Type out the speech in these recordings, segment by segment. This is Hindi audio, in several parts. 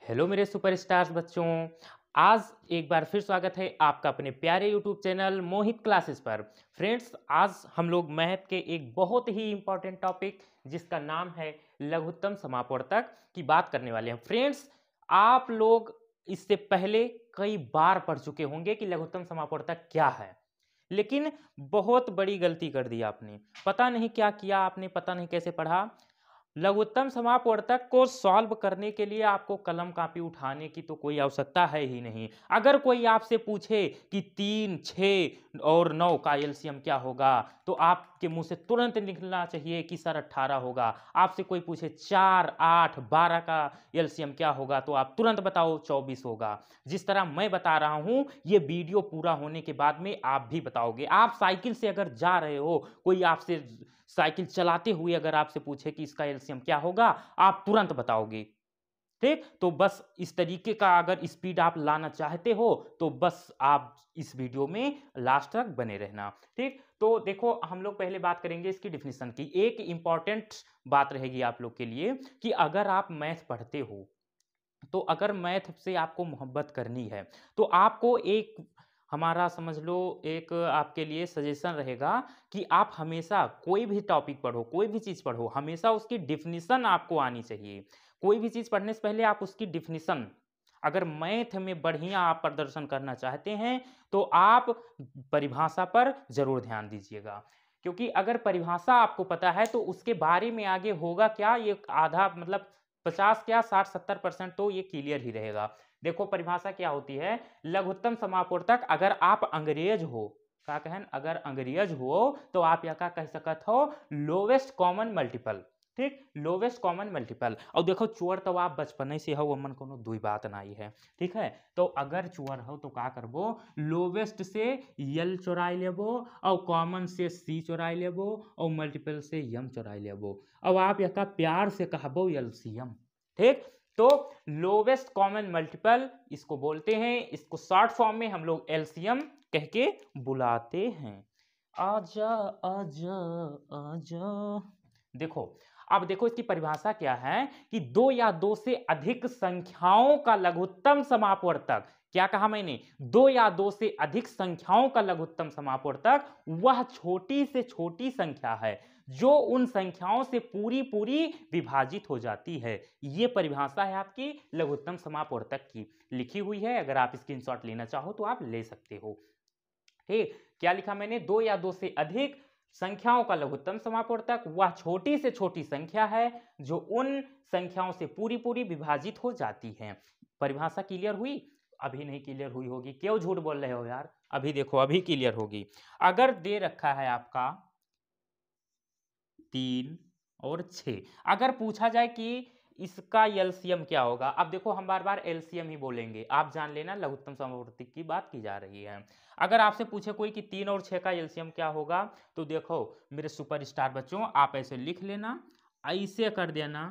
हेलो मेरे सुपरस्टार्स बच्चों। आज एक बार फिर स्वागत है आपका अपने प्यारे यूट्यूब चैनल मोहित क्लासेस पर। फ्रेंड्स, आज हम लोग मैथ के एक बहुत ही इंपॉर्टेंट टॉपिक जिसका नाम है लघुत्तम समापवर्तक की बात करने वाले हैं। फ्रेंड्स, आप लोग इससे पहले कई बार पढ़ चुके होंगे कि लघुत्तम समापवर्तक क्या है, लेकिन बहुत बड़ी गलती कर दी आपने। पता नहीं क्या किया आपने, पता नहीं कैसे पढ़ा। लघुत्तम समापवर्तक को सॉल्व करने के लिए आपको कलम कापी उठाने की तो कोई आवश्यकता है ही नहीं। अगर कोई आपसे पूछे कि 3, 6 और 9 का एलसीएम क्या होगा, तो आपके मुंह से तुरंत निकलना चाहिए कि सर 18 होगा। आपसे कोई पूछे 4, 8, 12 का एलसीएम क्या होगा, तो आप तुरंत बताओ 24 होगा। जिस तरह मैं बता रहा हूं, ये वीडियो पूरा होने के बाद में आप भी बताओगे। आप साइकिल से अगर जा रहे हो, कोई आपसे साइकिल चलाते हुए अगर आपसे पूछे कि इसका एलसीएम क्या होगा, आप तुरंत बताओगे। ठीक, तो बस इस तरीके का अगर स्पीड आप लाना चाहते हो तो बस आप इस वीडियो में लास्ट तक बने रहना। ठीक, तो देखो हम लोग पहले बात करेंगे इसकी डिफिनीशन की। एक इंपॉर्टेंट बात रहेगी आप लोग के लिए कि अगर आप मैथ पढ़ते हो, तो अगर मैथ से आपको मोहब्बत करनी है, तो आपको एक हमारा समझ लो एक आपके लिए सजेशन रहेगा कि आप हमेशा कोई भी टॉपिक पढ़ो, कोई भी चीज़ पढ़ो, हमेशा उसकी डिफिनीशन आपको आनी चाहिए। कोई भी चीज़ पढ़ने से पहले आप उसकी डिफिनीशन, अगर मैथ में बढ़िया आप प्रदर्शन करना चाहते हैं, तो आप परिभाषा पर ज़रूर ध्यान दीजिएगा। क्योंकि अगर परिभाषा आपको पता है तो उसके बारे में आगे होगा क्या, ये आधा मतलब 50 क्या 60-70% तो ये क्लियर ही रहेगा। देखो परिभाषा क्या होती है, लघुत्तम समापवर्तक अगर आप अंग्रेज हो, का कहन अगर अंग्रेज हो तो आप यह का कह सकत हो लोवेस्ट कॉमन मल्टीपल। ठीक, लोवेस्ट कॉमन मल्टीपल। और देखो चोर तो आप बचपन से हो, मन कोनो दुई बात नहीं है। ठीक है, तो अगर चोर हो तो का करबो, लोवेस्ट से यल चुराई लेबो, और कॉमन से सी चुराई लेबो, और मल्टीपल से यम चुराई लेबो। अब आप यह प्यार से कहबो एलसीएम। ठीक, तो लोवेस्ट कॉमन मल्टीपल इसको बोलते हैं, इसको शॉर्ट फॉर्म में हम लोग एलसीएम कह के बुलाते हैं। आजा आजा आजा। देखो, अब देखो इसकी परिभाषा क्या है कि दो या दो से अधिक संख्याओं का लघुत्तम समापवर्तक, क्या कहा मैंने, दो या दो से अधिक संख्याओं का लघुत्तम समापवर्तक वह छोटी से छोटी संख्या है जो उन संख्याओं से पूरी पूरी विभाजित हो जाती है। यह परिभाषा है आपकी लघुत्तम समापवर्तक की, लिखी हुई है। अगर आप स्क्रीनशॉट लेना चाहो तो आप ले सकते हो। ठीक, क्या लिखा मैंने, दो या दो से अधिक संख्याओं का लघुत्तम समापवर्तक वह छोटी से छोटी संख्या है जो उन संख्याओं से पूरी पूरी विभाजित हो जाती है। परिभाषा क्लियर हुई? अभी नहीं क्लियर हुई होगी, क्यों झूठ बोल रहे हो यार? अभी देखो, अभी क्लियर होगी। अगर दे रखा है आपका 3 और 6, अगर पूछा जाए कि इसका एलसीएम क्या होगा, अब देखो हम बार बार एलसीएम ही बोलेंगे, आप जान लेना लघुत्तम समापवर्तक की बात की जा रही है। अगर आपसे पूछे कोई कि 3 और 6 का एलसीएम क्या होगा, तो देखो मेरे सुपरस्टार बच्चों, आप ऐसे लिख लेना, ऐसे कर देना।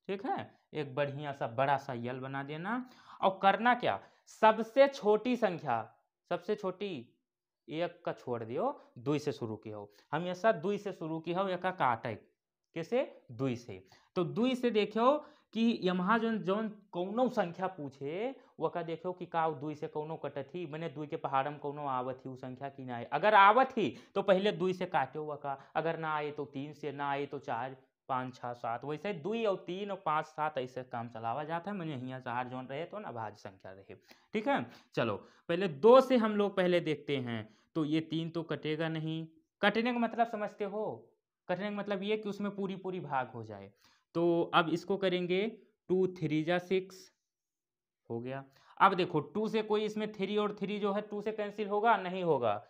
ठीक है, एक बढ़िया सा बड़ा सा यल बना देना, और करना क्या, सबसे छोटी संख्या, सबसे छोटी एक का छोड़ दियो, दुई से शुरू की हो, हमेशा दुई से शुरू की हो, एक का काटे कैसे, दुई से। तो दुई से देखो कि यमहा जोन जोन कौनो संख्या पूछे वो का देखो कि का दुई से कौनो कटत ही, मैंने दुई के पहाड़म कौनो आवत ही, वो संख्या की ना आए। अगर आवत ही तो पहले दुई से काटो वो का, अगर ना आए तो 3 से, ना आए तो 4, 5, 6, 7, वैसे 2 और 3 और 5, 7 ऐसे काम चलावा जाता है। मैंने यहाँ 4 जोन रहे तो ना भाज्य संख्या रहे। ठीक है, चलो पहले 2 से हम लोग पहले देखते हैं। तो ये 3 तो कटेगा नहीं, कटने का मतलब समझते हो, कटने का मतलब ये कि उसमें पूरी पूरी भाग हो जाए। तो अब इसको करेंगे 2 3 जा 6 हो गया। अब देखो 2 से कोई इसमें 3 और 3 जो है 2 से कैंसिल होगा, नहीं होगा।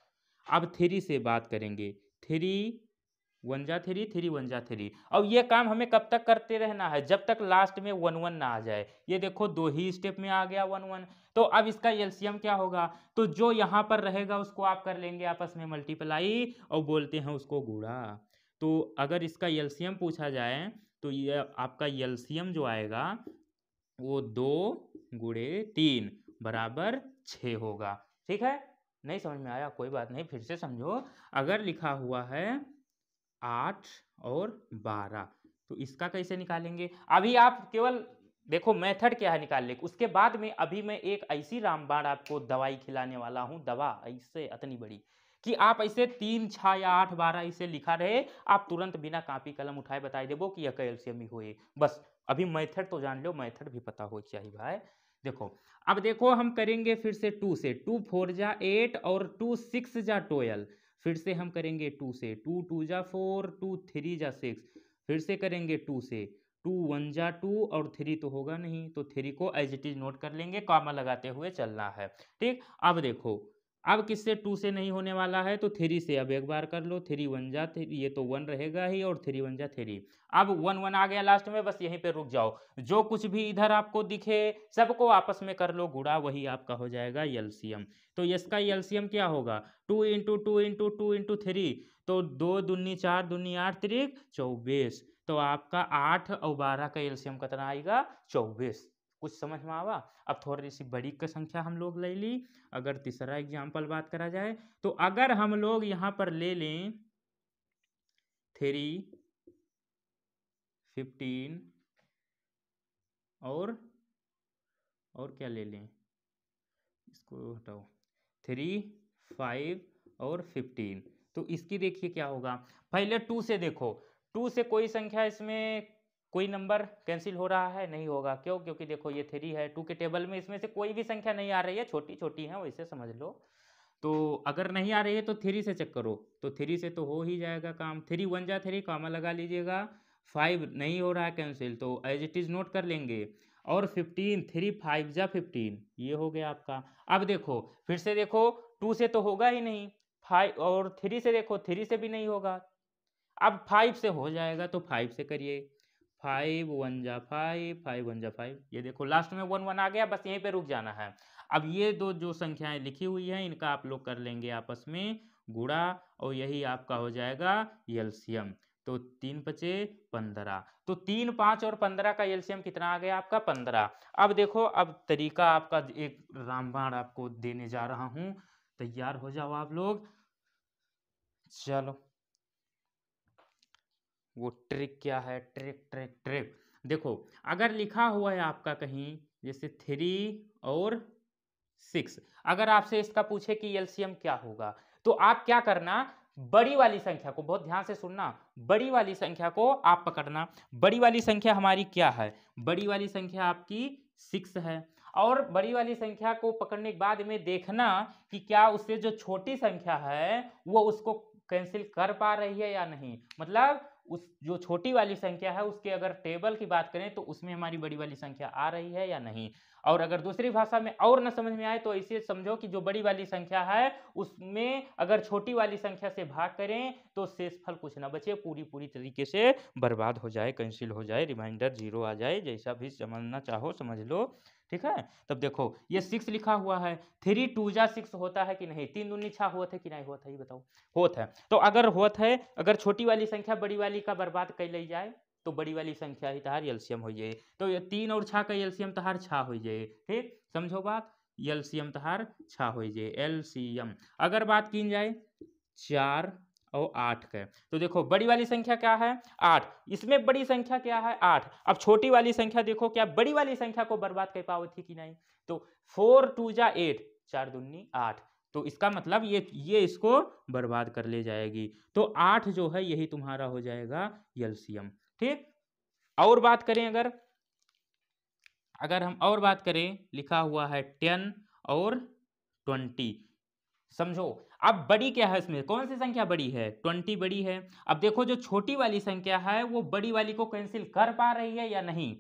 अब 3 से बात करेंगे, 3 1 जा 3, 3 1 जा 3। और ये काम हमें कब तक करते रहना है, जब तक लास्ट में 1 1 ना आ जाए। ये देखो 2 ही स्टेप में आ गया 1 1। तो अब इसका एलसीएम क्या होगा, तो जो यहाँ पर रहेगा उसको आप कर लेंगे आपस में मल्टीप्लाई, और बोलते हैं उसको गुणा। तो अगर इसका एलसीएम पूछा जाए तो ये आपका एलसीएम जो आएगा वो 2 गुणे 3 बराबर 6 होगा। ठीक है, नहीं समझ में आया कोई बात नहीं, फिर से समझो। अगर लिखा हुआ है 8 और 12, तो इसका कैसे निकालेंगे? अभी आप केवल देखो मेथड क्या है निकालने की, उसके बाद में अभी मैं एक ऐसी रामबाण आपको दवाई खिलाने वाला हूं, दवा ऐसे इतनी बड़ी कि आप ऐसे 3 6 या 8 12 इसे लिखा रहे, आप तुरंत बिना कॉपी कलम उठाए बताई देबो कि यह कैल्शियम ही होए। बस अभी मेथड तो जान लो, मेथड भी पता हो चाहिए भाई। देखो अब देखो हम करेंगे फिर से 2 से, 2 4 जा 8 और 2 6 जा 12। फिर से हम करेंगे 2 से, 2 2 जा 4, 2 3 जा 6। फिर से करेंगे 2 से, 2 1 जा 2 और 3 तो होगा नहीं, तो 3 को एज इट इज नोट कर लेंगे, कॉमा लगाते हुए चलना है। ठीक, अब देखो अब किससे 2 से नहीं होने वाला है, तो 3 से अब एक बार कर लो, 3 1 जा 3, ये तो 1 रहेगा ही, और 3 1 जा 3। अब 1 1 आ गया लास्ट में, बस यहीं पे रुक जाओ। जो कुछ भी इधर आपको दिखे सबको आपस में कर लो गुणा, वही आपका हो जाएगा एलसीएम। तो इसका एलसीएम क्या होगा, 2 इंटू 2 इंटू 2 इंटू 3, तो 2 दूनी 4 दूनी 8 3 24। तो आपका 8 और 12 का एलसीएम कितना आएगा, 24। कुछ समझ में आवा। अब थोड़ी सी बड़ी की संख्या हम लोग ले ली। अगर तीसरा एग्जाम्पल बात करा जाए, तो अगर हम लोग यहां पर ले लें 3 15 और क्या ले लें, इसको हटाओ, 3 5 और 15। तो इसकी देखिए क्या होगा, पहले 2 से देखो, 2 से कोई संख्या इसमें कोई नंबर कैंसिल हो रहा है, नहीं होगा। क्यों, क्योंकि देखो ये 3 है, 2 के टेबल में इसमें से कोई भी संख्या नहीं आ रही है, छोटी छोटी है वैसे समझ लो। तो अगर नहीं आ रही है तो 3 से चेक करो, तो 3 से तो हो ही जाएगा काम। 3 1 जा 3, कॉमा लगा लीजिएगा। 5 नहीं हो रहा है कैंसिल, तो एज इट इज नोट कर लेंगे। और 15, 3 5 जा 15, ये हो गया आपका। अब देखो फिर से देखो, 2 से तो होगा ही नहीं, 5 और 3 से देखो, 3 से भी नहीं होगा। अब 5 से हो जाएगा, तो 5 से करिए, 5 1 जा 5, 5 1 जा 5। ये देखो लास्ट में 1 1 आ गया, बस यहीं पे रुक जाना है। अब ये दो जो संख्याएं लिखी हुई हैं इनका आप लोग कर लेंगे आपस में गुणा, और यही आपका हो जाएगा एलसीएम। तो 3 5 15, तो 3 5 और 15 का एलसीएम कितना आ गया आपका, 15। अब देखो, अब तरीका आपका एक रामबाण आपको देने जा रहा हूं, तैयार हो जाओ आप लोग। चलो, वो ट्रिक क्या है, ट्रिक ट्रिक ट्रिक। देखो अगर लिखा हुआ है आपका कहीं जैसे 3 और 6, अगर आपसे इसका पूछे कि एलसीएम क्या होगा, तो आप क्या करना, बड़ी वाली संख्या को बहुत ध्यान से सुनना, बड़ी वाली संख्या को आप पकड़ना। बड़ी वाली संख्या हमारी क्या है, बड़ी वाली संख्या आपकी 6 है। और बड़ी वाली संख्या को पकड़ने के बाद में देखना कि क्या उससे जो छोटी संख्या है वो उसको कैंसिल कर पा रही है या नहीं। मतलब उस जो छोटी वाली संख्या है उसके अगर टेबल की बात करें तो उसमें हमारी बड़ी वाली संख्या आ रही है या नहीं। और अगर दूसरी भाषा में और न समझ में आए तो ऐसे समझो कि जो बड़ी वाली संख्या है उसमें अगर छोटी वाली संख्या से भाग करें तो शेषफल कुछ ना बचे, पूरी तरीके से बर्बाद हो जाए, कैंसिल हो जाए, रिमाइंडर 0 आ जाए, जैसा भी समझना चाहो समझ लो। ठीक है, तब देखो ये 6 लिखा हुआ है, 3 2 जा 6 होता है कि नहीं, 3 दूनी 6 हुआ था कि नहीं हुआ था, ये बताओ। होत है, तो अगर होत है, अगर छोटी वाली संख्या बड़ी वाली का बर्बाद कर ली जाए तो बड़ी वाली संख्या ही तहार एलसीएम हो जाए। तो ये 3 और 6 का एलसीएम तहार 6 हो जाए। ठीक, समझो बात, एलसीएम तहार 6 हो जाए, एलसीएम। अगर बात की जाए 4 और 8 का, तो देखो बड़ी वाली संख्या क्या है, 8, इसमें बड़ी संख्या क्या है, 8। अब छोटी वाली संख्या देखो क्या बड़ी वाली संख्या को बर्बाद कर पाओ थी कि नहीं, तो 4 2 जा 8, 4 दूनी 8, तो इसका मतलब ये इसको बर्बाद कर ले जाएगी। तो 8 जो है यही तुम्हारा हो जाएगा एलसीएम। ठीक, और बात करें अगर हम और बात करें, लिखा हुआ है 10 और 20, समझो। अब बड़ी क्या है, इसमें कौन सी संख्या बड़ी है, 20 बड़ी है। अब देखो जो छोटी वाली संख्या है वो बड़ी वाली को कैंसिल कर पा रही है या नहीं,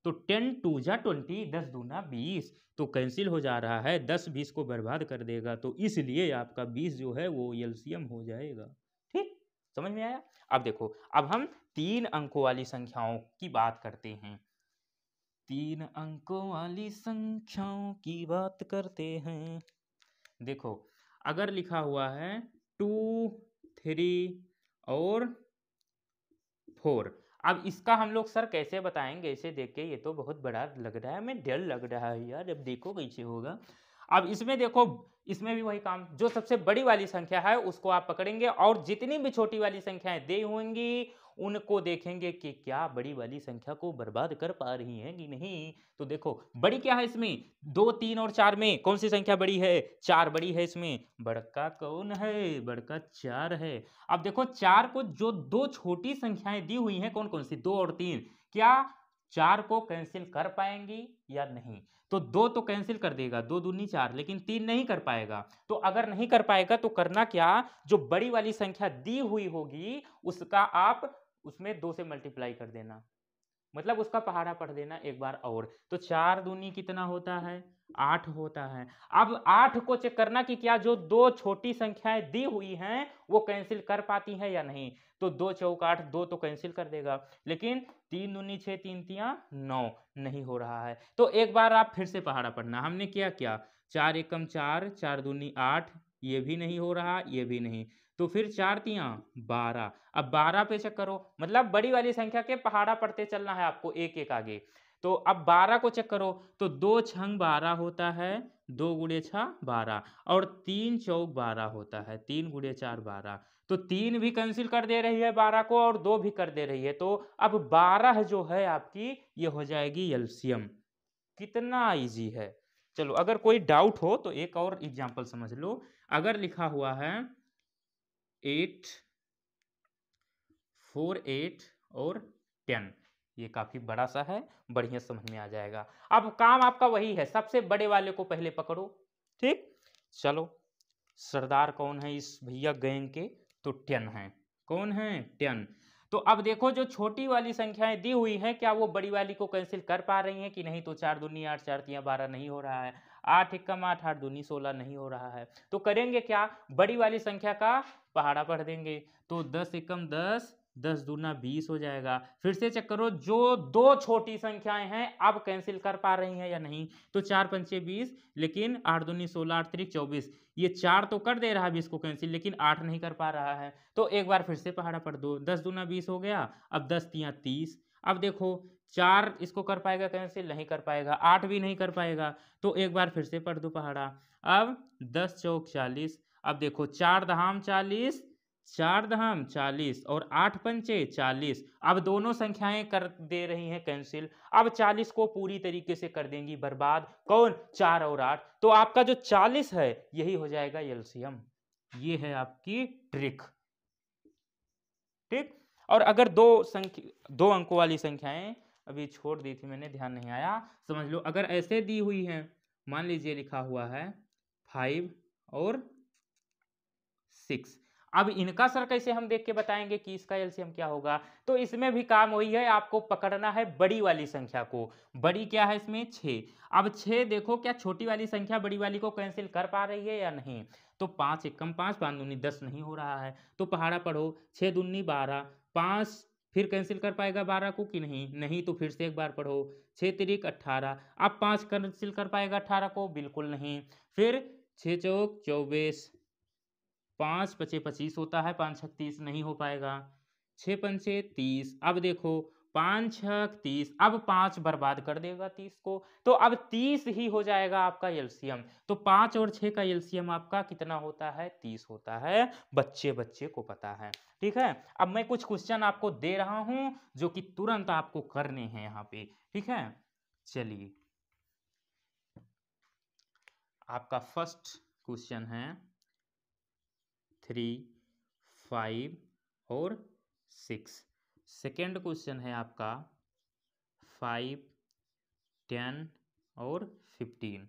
तो 10 2 जा 20, 10 दूना 20, तो कैंसिल हो जा रहा है, 10 20 को बर्बाद कर देगा, तो इसलिए आपका 20 जो है वो एलसीएम हो जाएगा। ठीक, समझ में आया। अब देखो, अब हम 3 अंकों वाली संख्याओं की बात करते हैं, 3 अंकों वाली संख्याओं की बात करते हैं। देखो अगर लिखा हुआ है 2 3 और 4, अब इसका हम लोग सर कैसे बताएंगे, इसे देख के ये तो बहुत बड़ा लग रहा है, हमें डर लग रहा है यार, अब देखो कैसे होगा। अब इसमें देखो, इसमें भी वही काम, जो सबसे बड़ी वाली संख्या है उसको आप पकड़ेंगे और जितनी भी छोटी वाली संख्याएं दी होंगी उनको देखेंगे कि क्या बड़ी वाली संख्या को बर्बाद कर पा रही हैं कि नहीं। तो देखो बड़ी क्या है इसमें, 2, 3 और 4 में कौन सी संख्या बड़ी है, 4 बड़ी है इसमें, बड़का कौन है, बड़का 4 है। अब देखो 4 को जो दो छोटी संख्याएं दी हुई हैं कौन कौन सी, 2 और 3, क्या 4 को कैंसिल कर पाएंगी या नहीं। तो 2 तो कैंसिल कर देगा, 2 दूनी 4, लेकिन 3 नहीं कर पाएगा। तो अगर नहीं कर पाएगा तो करना क्या, जो बड़ी वाली संख्या दी हुई होगी उसका आप उसमें 2 से मल्टीप्लाई कर देना, मतलब उसका पहाड़ा पढ़ देना एक बार और। तो 4 दूनी कितना होता है, 8 होता है। अब 8 को चेक करना कि क्या जो दो छोटी संख्याएं दी हुई हैं वो कैंसिल कर पाती हैं या नहीं। तो 2 चौक 8, 2 तो कैंसिल कर देगा, लेकिन 3 दूनी 6, 3 तियां 9 नहीं हो रहा है। तो एक बार आप फिर से पहाड़ा पढ़ना, हमने क्या 4 एकम 4, 4 दूनी 8, ये भी नहीं हो रहा, ये भी नहीं। तो फिर 4 तियां 12। अब 12 पे चेक करो, मतलब बड़ी वाली संख्या के पहाड़ा पढ़ते चलना है आपको एक एक आगे। तो अब 12 को चेक करो, तो 2 छंग 12 होता है, 2 गुणे 6 12, और 3 चौक 12 होता है, 3 गुणे 4 12। तो 3 भी कैंसिल कर दे रही है 12 को और 2 भी कर दे रही है। तो अब 12 जो है आपकी ये हो जाएगी एलसीएम। कितना इजी है। चलो अगर कोई डाउट हो तो एक और एग्जांपल समझ लो। अगर लिखा हुआ है 8, 4, 8 और 10, ये काफी बड़ा सा है, बढ़िया समझ में आ जाएगा। अब काम आपका वही है, सबसे बड़े वाले को पहले पकड़ो, ठीक। चलो सरदार कौन है इस भैया गैंग के, तो 10 है। कौन है, 10। तो अब देखो जो छोटी वाली संख्याएं दी हुई हैं क्या वो बड़ी वाली को कैंसिल कर पा रही हैं कि नहीं। तो 4 दूनी 8, 4 तियां 12 नहीं हो रहा है, 8 एकम 8, 8 दूनी 16 नहीं हो रहा है। तो करेंगे क्या, बड़ी वाली संख्या का पहाड़ा पढ़ देंगे। तो 10 एकम 10, 10 दूना 20 हो जाएगा। फिर से चेक करो जो दो छोटी संख्याएं हैं अब कैंसिल कर पा रही हैं या नहीं। तो 4 पंचे 20, लेकिन 8 दूनी 16, 8 त्रिक 24, ये 4 तो कर दे रहा है 20 को कैंसिल, लेकिन 8 नहीं कर पा रहा है। तो एक बार फिर से पहाड़ा पढ़ दो, 10 दूना 20 हो गया, अब 10 तियां 30। अब देखो 4 इसको कर पाएगा कैंसिल, नहीं कर पाएगा, 8 भी नहीं कर पाएगा। तो एक बार फिर से पढ़ दो पहाड़ा। अब 10 चौक 40, अब देखो 4 दहाम 40, 4 दहाम 40 और 8 पंचे 40। अब दोनों संख्याएं कर दे रही हैं कैंसिल। अब 40 को पूरी तरीके से कर देंगी बर्बाद, कौन, 4 और 8। तो आपका जो 40 है यही हो जाएगा एलसीएम। ये है आपकी ट्रिक, ठीक। और अगर दो अंकों वाली संख्याएं अभी छोड़ दी थी मैंने, ध्यान नहीं आया, समझ लो। अगर ऐसे दी हुई हैं, मान लीजिए लिखा हुआ है 5 और 6, अब इनका सर कैसे हम देख के बताएंगे कि इसका एलसीएम क्या होगा। तो इसमें भी काम वही है, आपको पकड़ना है बड़ी वाली संख्या को। बड़ी क्या है इसमें, 6। अब 6 देखो क्या छोटी वाली संख्या बड़ी वाली को कैंसिल कर पा रही है या नहीं। तो 5 एकम 5, 5 दूनी 10 नहीं हो रहा है। तो पहाड़ा पढ़ो, 6 दूनी 12, 5 फिर कैंसिल कर पाएगा 12 को कि नहीं, नहीं। तो फिर से एक बार पढ़ो, 6 तिरिक 18, अब 5 कैंसिल कर पाएगा 18 को, बिल्कुल नहीं। फिर 6 चौक 24, 5 पचे 25 होता है, 5 छक 30 नहीं हो पाएगा, 6 पंचे 30। अब देखो 5 छक 30, अब 5 बर्बाद कर देगा 30 को। तो अब 30 ही हो जाएगा आपका एलसीएम। तो 5 और 6 का एलसीएम आपका कितना होता है, 30 होता है। बच्चे बच्चे को पता है, ठीक है। अब मैं कुछ क्वेश्चन आपको दे रहा हूं जो कि तुरंत आपको करने हैं यहाँ पे, ठीक है। चलिए आपका फर्स्ट क्वेश्चन है 3, 5 और 6। सेकेंड क्वेश्चन है आपका 5, 10 और 15।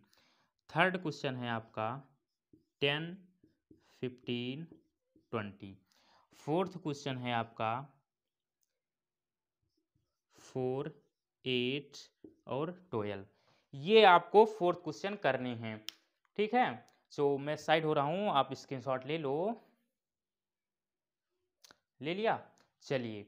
थर्ड क्वेश्चन है आपका 10, 15, 20। फोर्थ क्वेश्चन है आपका 4, 8 और 12। ये आपको फोर्थ क्वेश्चन करने हैं, ठीक है। तो मैं साइड हो रहा हूं, आप स्क्रीनशॉट ले लो। ले लिया, चलिए।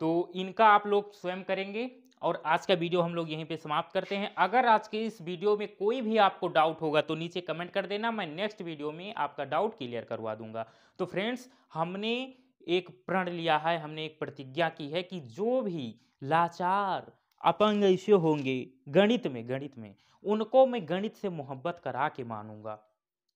तो इनका आप लोग स्वयं करेंगे और आज का वीडियो हम लोग यहीं पे समाप्त करते हैं। अगर आज के इस वीडियो में कोई भी आपको डाउट होगा तो नीचे कमेंट कर देना, मैं नेक्स्ट वीडियो में आपका डाउट क्लियर करवा दूंगा। तो फ्रेंड्स हमने एक प्रण लिया है, हमने एक प्रतिज्ञा की है कि जो भी लाचार अपंग ऐसे होंगे गणित में उनको मैं गणित से मोहब्बत करा के मानूंगा।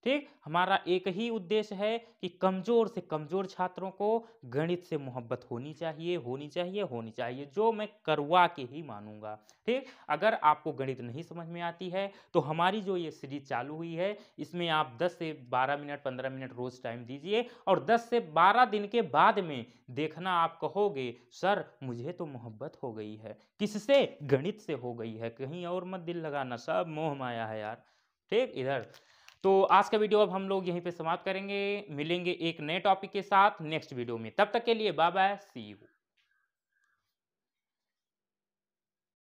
ठीक, हमारा एक ही उद्देश्य है कि कमज़ोर से कमज़ोर छात्रों को गणित से मोहब्बत होनी चाहिए, होनी चाहिए, होनी चाहिए, जो मैं करवा के ही मानूँगा। ठीक, अगर आपको गणित नहीं समझ में आती है, तो हमारी जो ये सीरीज़ चालू हुई है, इसमें आप 10 से 12 मिनट, 15 मिनट रोज़ टाइम दीजिए और 10 से 12 दिन के बाद में देखना आप कहोगे, "सर, मुझे तो मोहब्बत हो गई है।" किससे? गणित से हो गई है, कहीं और मत दिल लगाना, सब मोह माया है यार। ठीक, इधर तो आज का वीडियो अब हम लोग यहीं पे समाप्त करेंगे। मिलेंगे एक नए टॉपिक के साथ नेक्स्ट वीडियो में। तब तक के लिए बाय बाय, सी यू।